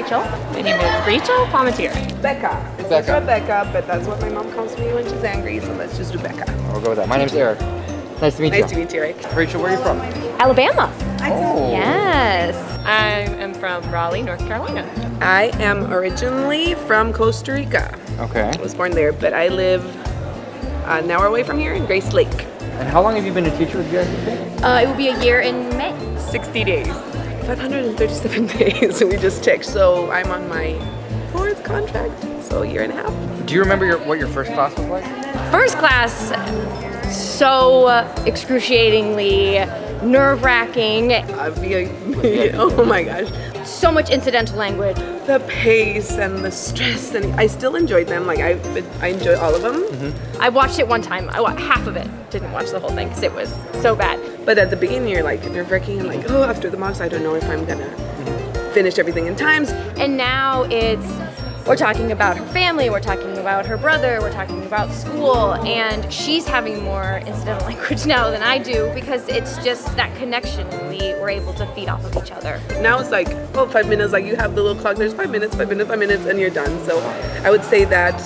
Rachel. My name is Rachel Palmatier. Becca. It's Rebecca, but that's what my mom calls me when she's angry, so let's just do Becca. We'll go with that. My name's Eric. Nice to meet you. Nice to meet you, Eric. Rachel, where are you from? Alabama. Oh. Yes. I am from Raleigh, North Carolina. I am originally from Costa Rica. Okay. I was born there, but I live an hour away from here in Grace Lake. And how long have you been a teacher with VIPKid? It will be a year in May. 60 days. 537 days, we just checked. So I'm on my 4th contract, so a year and a half. Do you remember what your first class was like? First class, so excruciatingly nerve-wracking. Oh my gosh. So much incidental language. The pace and the stress, and I still enjoyed them. Like I enjoy all of them. I watched it one time. I watched half of it. Didn't watch the whole thing because it was so bad. But at the beginning, you're like nerve-wracking and like, oh, after the mocks, I don't know if I'm gonna finish everything in time. And now we're talking about her family, we're talking about her brother, we're talking about school, and she's having more incidental language now than I do because it's just that connection. We're able to feed off of each other. Now it's like, oh, 5 minutes, like you have the little clock, there's 5 minutes, 5 minutes, 5 minutes, and you're done. So I would say that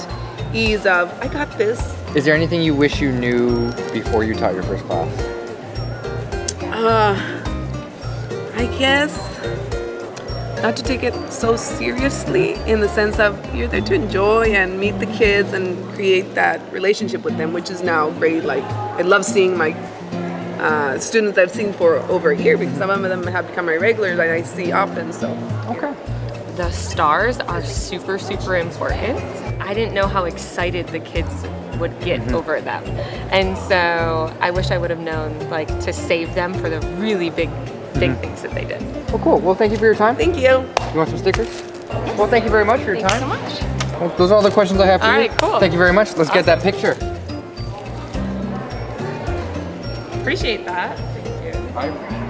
ease of, I got this. Is there anything you wish you knew before you taught your first class? I guess not to take it so seriously, in the sense of you're there to enjoy and meet the kids and create that relationship with them, which is now great. Like I love seeing my students I've seen for over a year, because some of them have become my regulars and I see often. So Okay. The stars are super, super important. I didn't know how excited the kids would get over them. And so I wish I would have known like to save them for the really big things that they did. Well, cool. Well, thank you for your time. thank you. You want some stickers? Yes. Well, thank you very much for your Thanks time. so much. Well, those are all the questions I have for you. All right, cool. Thank you very much. Let's get that picture. Appreciate that. Thank you. Bye.